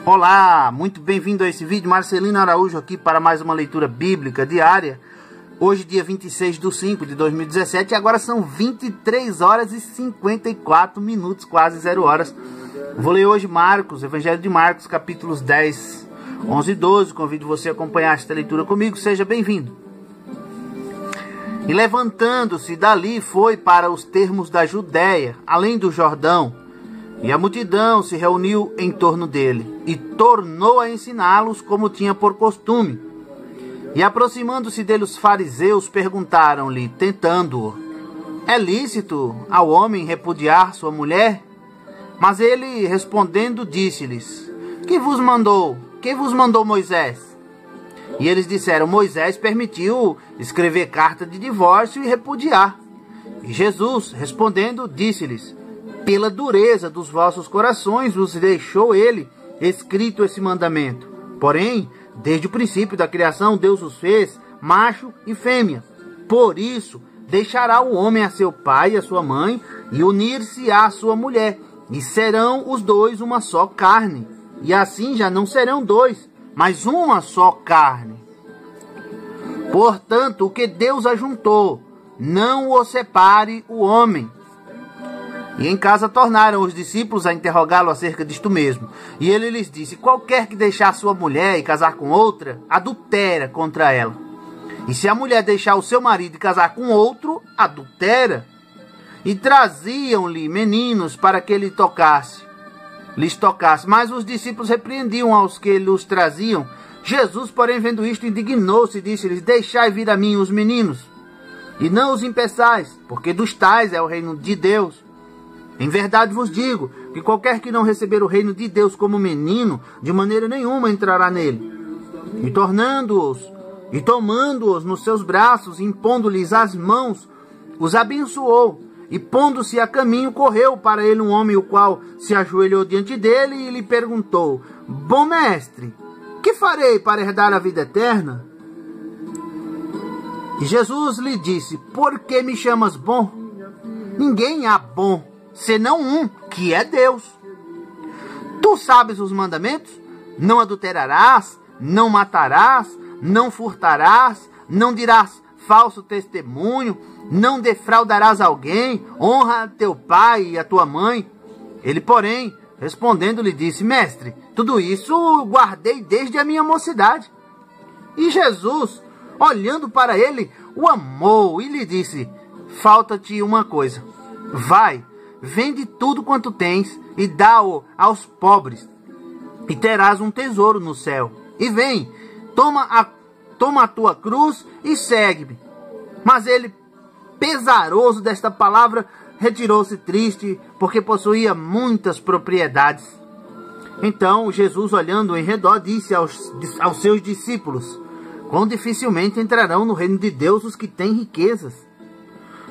Olá, muito bem-vindo a esse vídeo. Marcelino Araújo aqui para mais uma leitura bíblica diária. Hoje, dia 26/5/2017, e agora são 23 horas e 54 minutos, quase 0 horas. Vou ler hoje Marcos, Evangelho de Marcos, capítulos 10, 11 e 12. Convido você a acompanhar esta leitura comigo, seja bem-vindo. E levantando-se dali, foi para os termos da Judéia, além do Jordão. E a multidão se reuniu em torno dele, e tornou a ensiná-los como tinha por costume. E aproximando-se dele os fariseus, perguntaram-lhe, tentando-o: é lícito ao homem repudiar sua mulher? Mas ele, respondendo, disse-lhes: Quem vos mandou Moisés? E eles disseram: Moisés permitiu escrever carta de divórcio e repudiar. E Jesus, respondendo, disse-lhes: pela dureza dos vossos corações vos deixou ele escrito esse mandamento. Porém, desde o princípio da criação, Deus os fez macho e fêmea. Por isso, deixará o homem a seu pai e a sua mãe, e unir-se à sua mulher, e serão os dois uma só carne. E assim já não serão dois, mas uma só carne. Portanto, o que Deus ajuntou, não o separe o homem. E em casa tornaram os discípulos a interrogá-lo acerca disto mesmo. E ele lhes disse: qualquer que deixar sua mulher e casar com outra, adultera contra ela. E se a mulher deixar o seu marido e casar com outro, adultera. E traziam-lhe meninos para que lhes tocasse. Mas os discípulos repreendiam aos que lhes traziam. Jesus, porém, vendo isto, indignou-se e disse-lhes: deixai vir a mim os meninos, e não os impeçais, porque dos tais é o reino de Deus. Em verdade vos digo, que qualquer que não receber o reino de Deus como menino, de maneira nenhuma entrará nele. E tomando-os nos seus braços, impondo-lhes as mãos, os abençoou. E pondo-se a caminho, correu para ele um homem, o qual se ajoelhou diante dele e lhe perguntou: bom mestre, que farei para herdar a vida eterna? E Jesus lhe disse: por que me chamas bom? Ninguém há bom, senão um, que é Deus. Tu sabes os mandamentos: não adulterarás, não matarás, não furtarás, não dirás falso testemunho, não defraudarás alguém, honra a teu pai e a tua mãe. Ele, porém, respondendo, lhe disse: mestre, tudo isso guardei desde a minha mocidade. E Jesus, olhando para ele, o amou e lhe disse: falta-te uma coisa. Vai, vende tudo quanto tens e dá-o aos pobres, e terás um tesouro no céu. E vem, toma a tua cruz e segue-me. Mas ele, pesaroso desta palavra, retirou-se triste, porque possuía muitas propriedades. Então Jesus, olhando em redor, disse aos seus discípulos: quão dificilmente entrarão no reino de Deus os que têm riquezas.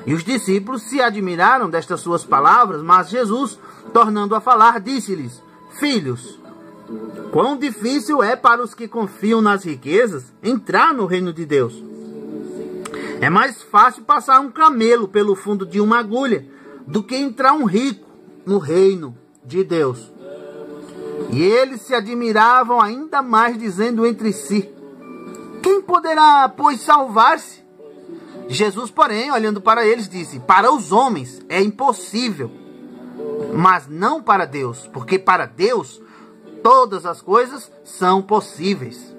E os discípulos se admiraram destas suas palavras, mas Jesus, tornando a falar, disse-lhes: filhos, quão difícil é para os que confiam nas riquezas entrar no reino de Deus. É mais fácil passar um camelo pelo fundo de uma agulha do que entrar um rico no reino de Deus. E eles se admiravam ainda mais, dizendo entre si: quem poderá, pois, salvar-se? Jesus, porém, olhando para eles, disse: para os homens é impossível, mas não para Deus, porque para Deus todas as coisas são possíveis.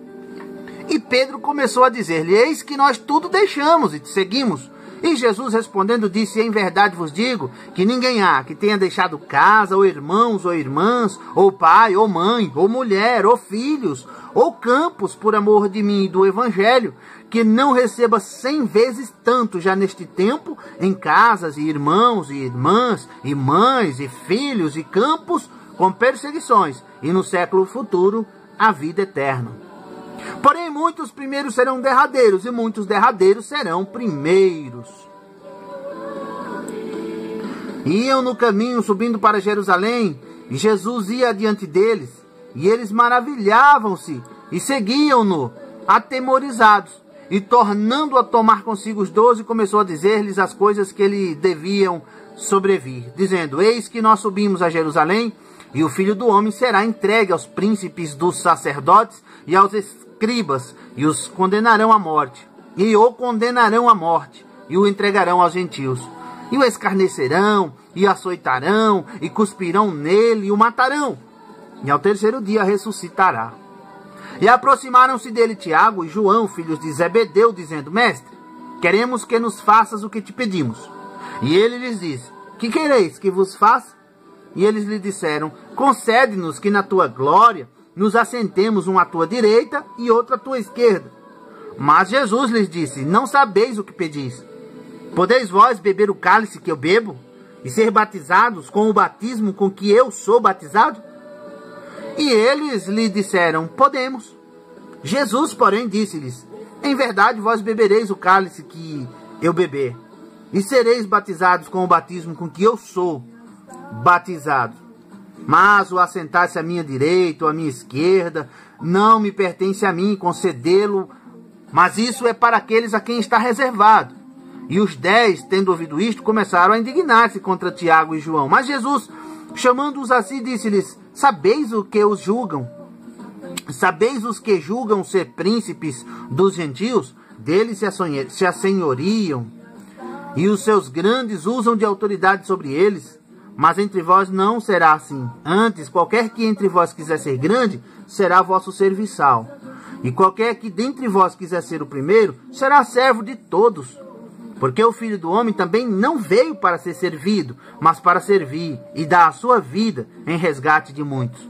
E Pedro começou a dizer-lhe: eis que nós tudo deixamos e te seguimos. E Jesus, respondendo, disse: em verdade vos digo que ninguém há que tenha deixado casa, ou irmãos, ou irmãs, ou pai, ou mãe, ou mulher, ou filhos, ou campos, por amor de mim e do Evangelho, que não receba 100 vezes tanto já neste tempo, em casas, e irmãos, e irmãs, e mães, e filhos, e campos, com perseguições, e no século futuro a vida eterna. Porém, muitos primeiros serão derradeiros, e muitos derradeiros serão primeiros. Iam no caminho subindo para Jerusalém, e Jesus ia adiante deles, e eles maravilhavam-se, e seguiam-no, atemorizados. E tornando a tomar consigo os 12, começou a dizer-lhes as coisas que lhe deviam sobrevir, dizendo: eis que nós subimos a Jerusalém, E o Filho do Homem será entregue aos príncipes dos sacerdotes e aos escribas, e os condenarão à morte. E o condenarão à morte, e o entregarão aos gentios. E o escarnecerão, e açoitarão, e cuspirão nele, e o matarão. E ao terceiro dia ressuscitará. E aproximaram-se dele Tiago e João, filhos de Zebedeu, dizendo: Mestre, queremos que nos faças o que te pedimos. E ele lhes disse: Que quereis que vos faça? E eles lhe disseram: Concede-nos que na tua glória nos assentemos um à tua direita e outro à tua esquerda. Mas Jesus lhes disse: Não sabeis o que pedis. Podeis vós beber o cálice que eu bebo e ser batizados com o batismo com que eu sou batizado? E eles lhe disseram: Podemos. Jesus, porém, disse-lhes: Em verdade vós bebereis o cálice que eu beber, e sereis batizados com o batismo com que eu sou batizado. Mas o assentar-se à minha direita ou à minha esquerda não me pertence a mim concedê-lo, mas isso é para aqueles a quem está reservado. E os 10, tendo ouvido isto, começaram a indignar-se contra Tiago e João. Mas Jesus, chamando-os a si, disse-lhes: Sabeis o que os julgam? Sabeis os que julgam ser príncipes dos gentios? Deles se assenhoriam, e os seus grandes usam de autoridade sobre eles. Mas entre vós não será assim. Antes, qualquer que entre vós quiser ser grande, será vosso serviçal. E qualquer que dentre vós quiser ser o primeiro, será servo de todos. Porque o Filho do Homem também não veio para ser servido, mas para servir e dar a sua vida em resgate de muitos.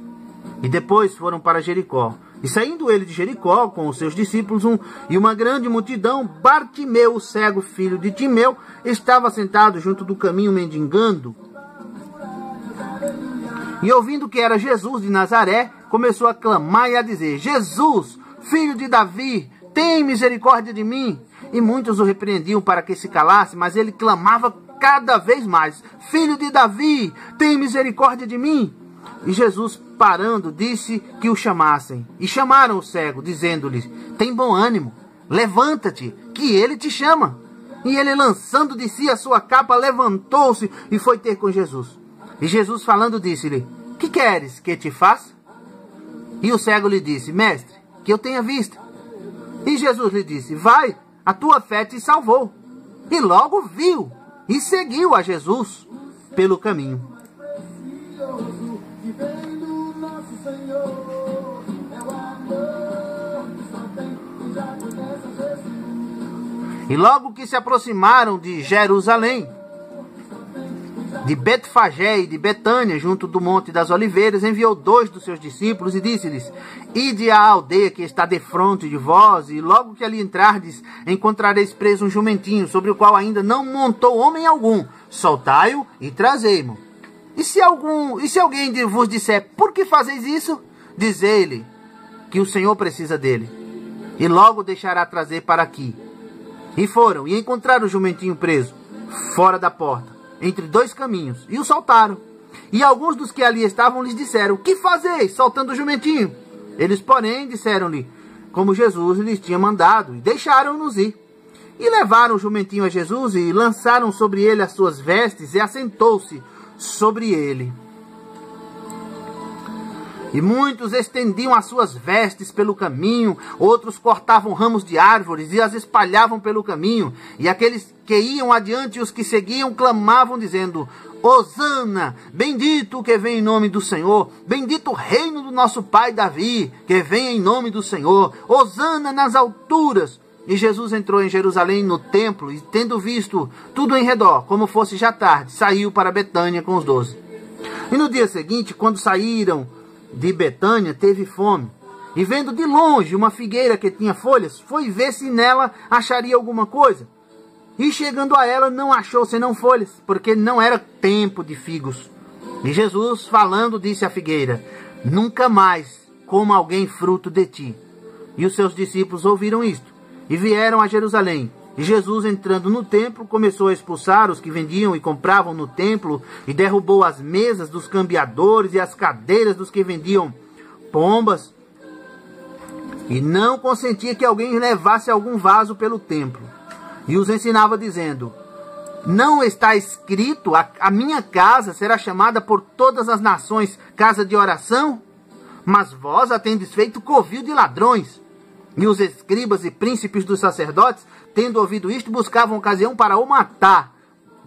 E depois foram para Jericó. E saindo ele de Jericó com os seus discípulos e uma grande multidão, Bartimeu, o cego filho de Timeu, estava sentado junto do caminho mendigando. E ouvindo que era Jesus de Nazaré, começou a clamar e a dizer: Jesus, filho de Davi, tem misericórdia de mim. E muitos o repreendiam para que se calasse, mas ele clamava cada vez mais: Filho de Davi, tem misericórdia de mim. E Jesus, parando, disse que o chamassem. E chamaram o cego, dizendo-lhe: Tem bom ânimo, levanta-te, que ele te chama. E ele, lançando de si a sua capa, levantou-se e foi ter com Jesus. E Jesus, falando, disse-lhe: Que queres que te faça? E o cego lhe disse: Mestre, que eu tenha vista. E Jesus lhe disse: Vai, a tua fé te salvou. E logo viu e seguiu a Jesus pelo caminho. E logo que se aproximaram de Jerusalém, de Betfagé e de Betânia, junto do Monte das Oliveiras, enviou 2 dos seus discípulos e disse-lhes: Ide à aldeia que está defronte de vós, e logo que ali entrardes, encontrareis preso um jumentinho, sobre o qual ainda não montou homem algum. Soltai-o e trazei-mo. E se alguém vos disser: Por que fazeis isso? Dizei-lhe que o Senhor precisa dele, e logo deixará trazer para aqui. E foram, e encontraram o jumentinho preso, fora da porta, entre 2 caminhos, e o soltaram. E alguns dos que ali estavam lhes disseram: Que fazeis, soltando o jumentinho? Eles, porém, disseram-lhe como Jesus lhes tinha mandado, e deixaram-nos ir. E levaram o jumentinho a Jesus, e lançaram sobre ele as suas vestes, e assentou-se sobre ele. E muitos estendiam as suas vestes pelo caminho, outros cortavam ramos de árvores e as espalhavam pelo caminho. E aqueles que iam adiante e os que seguiam clamavam, dizendo: Hosana, bendito o que vem em nome do Senhor, bendito o reino do nosso pai Davi, que vem em nome do Senhor, Hosana nas alturas. E Jesus entrou em Jerusalém no templo, e tendo visto tudo em redor, como fosse já tarde, saiu para Betânia com os 12. E no dia seguinte, quando saíram de Betânia, teve fome. E vendo de longe uma figueira que tinha folhas, foi ver se nela acharia alguma coisa. E chegando a ela, não achou senão folhas, porque não era tempo de figos. E Jesus, falando, disse à figueira: Nunca mais coma alguém fruto de ti. E os seus discípulos ouviram isto, e vieram a Jerusalém. E Jesus, entrando no templo, começou a expulsar os que vendiam e compravam no templo, e derrubou as mesas dos cambiadores e as cadeiras dos que vendiam pombas, e não consentia que alguém levasse algum vaso pelo templo. E os ensinava, dizendo: Não está escrito, a minha casa será chamada por todas as nações casa de oração? Mas vós a tendes feito covil de ladrões. E os escribas e príncipes dos sacerdotes, tendo ouvido isto, buscavam ocasião para o matar,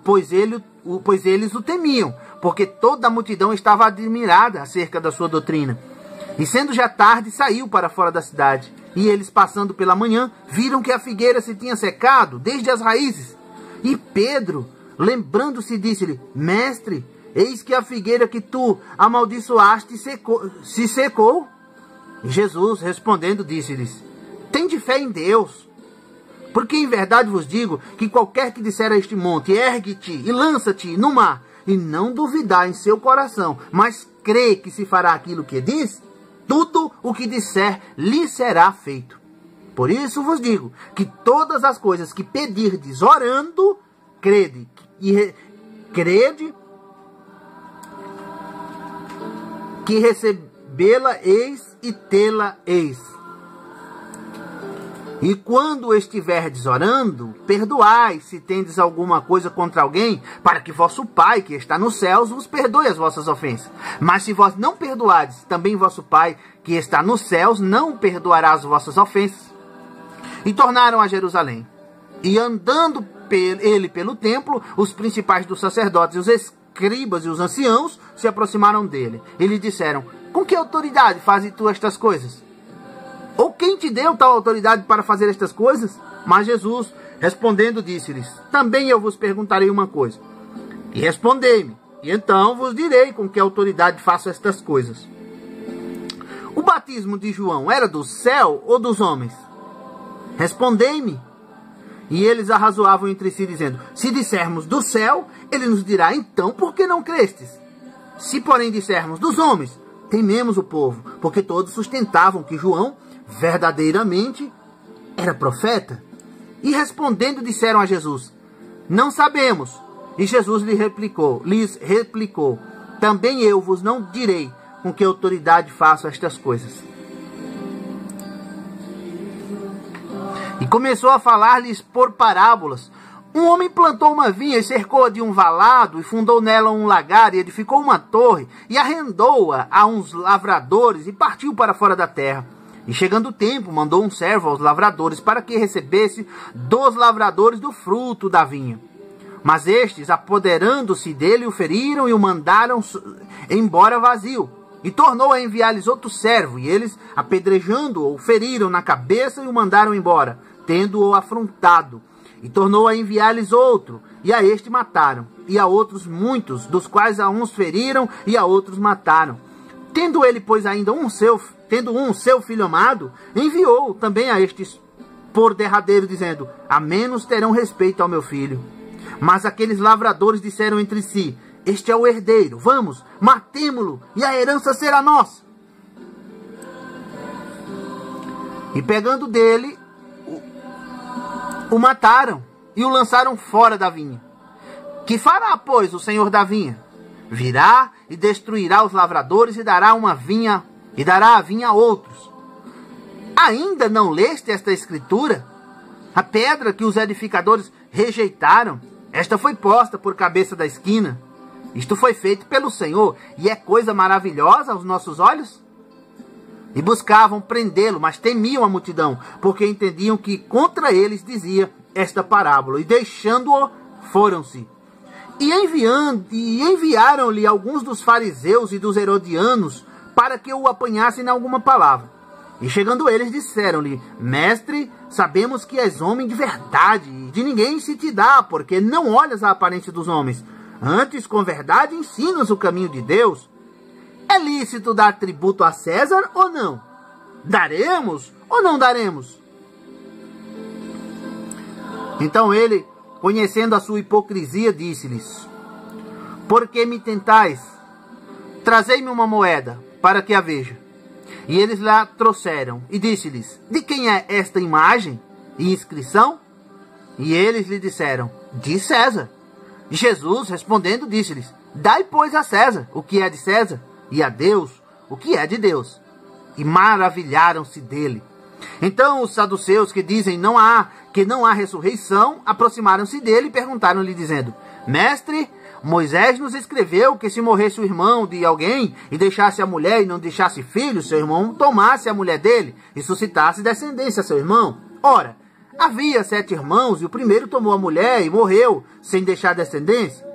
pois eles o temiam, porque toda a multidão estava admirada acerca da sua doutrina. E sendo já tarde, saiu para fora da cidade. E eles, passando pela manhã, viram que a figueira se tinha secado desde as raízes. E Pedro, lembrando-se, disse-lhe: Mestre, eis que a figueira que tu amaldiçoaste se secou. E Jesus, respondendo, disse-lhes: Tende fé em Deus. Porque em verdade vos digo que qualquer que disser a este monte: ergue-te e lança-te no mar, e não duvidar em seu coração, mas crê que se fará aquilo que diz, tudo o que disser lhe será feito. Por isso vos digo que todas as coisas que pedirdes orando, crede que recebê-la eis e tê-la eis. E quando estiverdes orando, perdoai se tendes alguma coisa contra alguém, para que vosso Pai, que está nos céus, vos perdoe as vossas ofensas. Mas se vós não perdoardes, também vosso Pai, que está nos céus, não perdoará as vossas ofensas. E tornaram a Jerusalém. E andando ele pelo templo, os principais dos sacerdotes, os escribas e os anciãos se aproximaram dele. E lhe disseram: Com que autoridade fazes tu estas coisas? Ou quem te deu tal autoridade para fazer estas coisas? Mas Jesus, respondendo, disse-lhes: Também eu vos perguntarei uma coisa. E respondei-me, e então vos direi com que autoridade faço estas coisas. O batismo de João era do céu ou dos homens? Respondei-me. E eles arrazoavam entre si, dizendo: Se dissermos do céu, ele nos dirá: Então, por que não crestes? Se, porém, dissermos dos homens, tememos o povo, porque todos sustentavam que João verdadeiramente era profeta. E respondendo, disseram a Jesus: Não sabemos. E Jesus lhes replicou: Também eu vos não direi com que autoridade faço estas coisas. E começou a falar-lhes por parábolas. Um homem plantou uma vinha e cercou-a de um valado, e fundou nela um lagar, e edificou uma torre, e arrendou-a a uns lavradores, e partiu para fora da terra. E chegando o tempo, mandou um servo aos lavradores, para que recebesse dos lavradores do fruto da vinha. Mas estes, apoderando-se dele, o feriram e o mandaram embora vazio. E tornou a enviar-lhes outro servo, e eles, apedrejando-o, o feriram na cabeça e o mandaram embora, tendo-o afrontado. E tornou a enviar-lhes outro, e a este mataram, e a outros muitos, dos quais a uns feriram e a outros mataram. Tendo ele, pois, ainda um seu filho amado, enviou também a estes por derradeiro, dizendo: A menos terão respeito ao meu filho. Mas aqueles lavradores disseram entre si: Este é o herdeiro, vamos, matemo-lo, e a herança será nossa. E pegando dele, o mataram e o lançaram fora da vinha. Que fará, pois, o senhor da vinha? Virá e destruirá os lavradores e dará a vinha a outros. Ainda não leste esta escritura? A pedra que os edificadores rejeitaram, esta foi posta por cabeça da esquina. Isto foi feito pelo Senhor, e é coisa maravilhosa aos nossos olhos? E buscavam prendê-lo, mas temiam a multidão, porque entendiam que contra eles dizia esta parábola. E deixando-o, foram-se. E enviaram-lhe alguns dos fariseus e dos herodianos, para que o apanhassem em alguma palavra. E chegando eles, disseram-lhe: Mestre, sabemos que és homem de verdade, e de ninguém se te dá, porque não olhas a aparência dos homens. Antes, com verdade, ensinas o caminho de Deus. É lícito dar tributo a César ou não? Daremos ou não daremos? Então ele, conhecendo a sua hipocrisia, disse-lhes: Por que me tentais? Trazei-me uma moeda, para que a veja. E eles lá trouxeram, e disse-lhes: De quem é esta imagem e inscrição? E eles lhe disseram: De César. E Jesus, respondendo, disse-lhes: Dai, pois, a César o que é de César, e a Deus o que é de Deus. E maravilharam-se dele. Então os saduceus, que dizem não há que não há ressurreição, aproximaram-se dele e perguntaram-lhe, dizendo: Mestre, Moisés nos escreveu que se morresse o irmão de alguém e deixasse a mulher e não deixasse filho, seu irmão tomasse a mulher dele e suscitasse descendência a seu irmão. Ora, havia 7 irmãos e o primeiro tomou a mulher e morreu sem deixar descendência.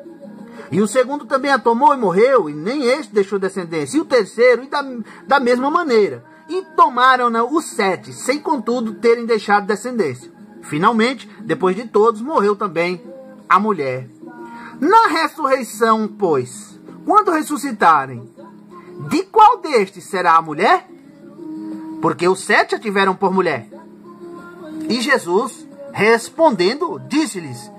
E o segundo também a tomou e morreu, e nem este deixou descendência. E o terceiro, e da mesma maneira. E tomaram-na os 7, sem contudo terem deixado descendência. Finalmente, depois de todos, morreu também a mulher. Na ressurreição, pois, quando ressuscitarem, de qual destes será a mulher? Porque os 7 a tiveram por mulher. E Jesus, respondendo, disse-lhes: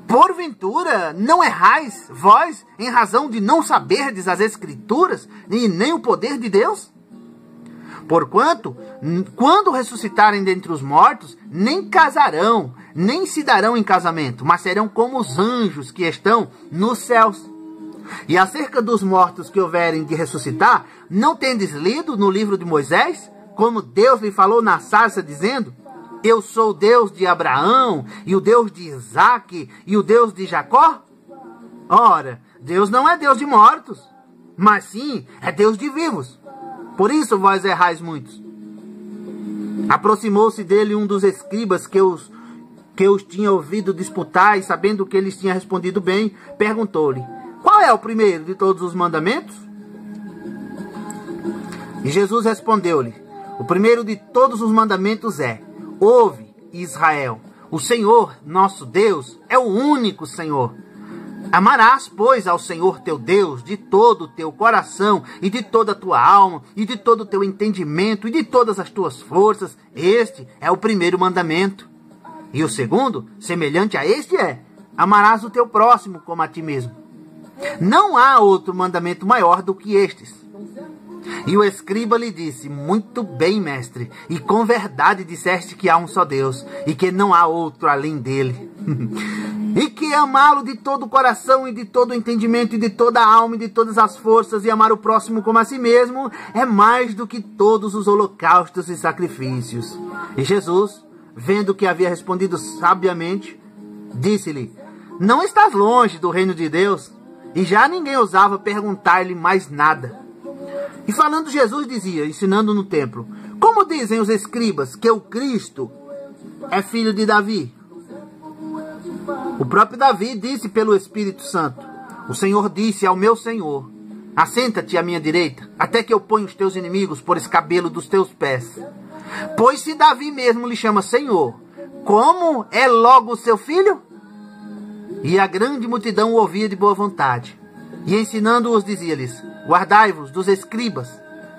Porventura, não errais vós em razão de não saberdes as Escrituras e nem o poder de Deus? Porquanto, quando ressuscitarem dentre os mortos, nem casarão, nem se darão em casamento, mas serão como os anjos que estão nos céus. E acerca dos mortos que houverem de ressuscitar, não tendes lido no livro de Moisés, como Deus lhe falou na sarça, dizendo: Eu sou o Deus de Abraão, e o Deus de Isaque, e o Deus de Jacó? Ora, Deus não é Deus de mortos, mas sim é Deus de vivos. Por isso vós errais muitos. Aproximou-se dele um dos escribas que os tinha ouvido disputar, e sabendo que eles tinham respondido bem, perguntou-lhe: Qual é o primeiro de todos os mandamentos? E Jesus respondeu-lhe: O primeiro de todos os mandamentos é: Ouve, Israel, o Senhor, nosso Deus, é o único Senhor. Amarás, pois, ao Senhor teu Deus de todo o teu coração, e de toda a tua alma, e de todo o teu entendimento, e de todas as tuas forças. Este é o primeiro mandamento. E o segundo, semelhante a este, é: amarás o teu próximo como a ti mesmo. Não há outro mandamento maior do que estes. E o escriba lhe disse: Muito bem, mestre, e com verdade disseste que há um só Deus, e que não há outro além dele. E que amá-lo de todo o coração, e de todo o entendimento, e de toda a alma, e de todas as forças, e amar o próximo como a si mesmo, é mais do que todos os holocaustos e sacrifícios. E Jesus, vendo que havia respondido sabiamente, disse-lhe: Não estás longe do reino de Deus. E já ninguém ousava perguntar-lhe mais nada. E falando Jesus dizia, ensinando no templo: Como dizem os escribas que o Cristo é filho de Davi? O próprio Davi disse pelo Espírito Santo: O Senhor disse ao meu Senhor: Assenta-te à minha direita, até que eu ponha os teus inimigos por escabelo dos teus pés. Pois se Davi mesmo lhe chama Senhor, como é logo o seu filho? E a grande multidão o ouvia de boa vontade. E ensinando-os dizia-lhes: Guardai-vos dos escribas,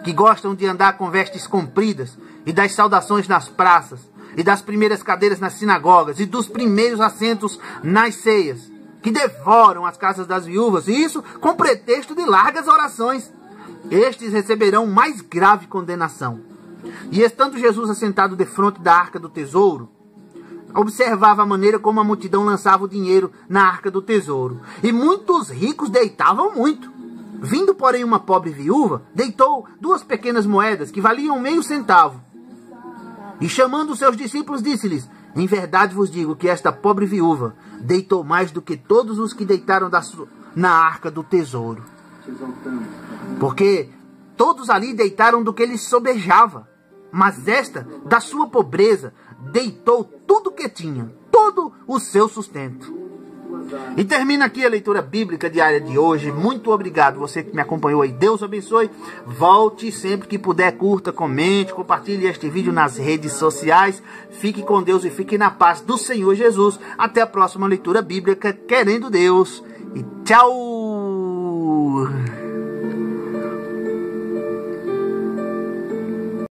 que gostam de andar com vestes compridas, e das saudações nas praças, e das primeiras cadeiras nas sinagogas, e dos primeiros assentos nas ceias, que devoram as casas das viúvas, e isso com pretexto de largas orações. Estes receberão mais grave condenação. E estando Jesus assentado defronte da arca do tesouro, observava a maneira como a multidão lançava o dinheiro na arca do tesouro. E muitos ricos deitavam muito. Vindo, porém, uma pobre viúva, deitou 2 pequenas moedas, que valiam meio centavo. E chamando os seus discípulos, disse-lhes: Em verdade vos digo que esta pobre viúva deitou mais do que todos os que deitaram na arca do tesouro. Porque todos ali deitaram do que lhes sobejava. Mas esta, da sua pobreza, deitou tudo o que tinha, todo o seu sustento. E termina aqui a leitura bíblica diária de hoje. Muito obrigado você que me acompanhou aí. Deus abençoe. Volte sempre que puder, curta, comente, compartilhe este vídeo nas redes sociais. Fique com Deus e fique na paz do Senhor Jesus. Até a próxima leitura bíblica, querendo Deus. E tchau!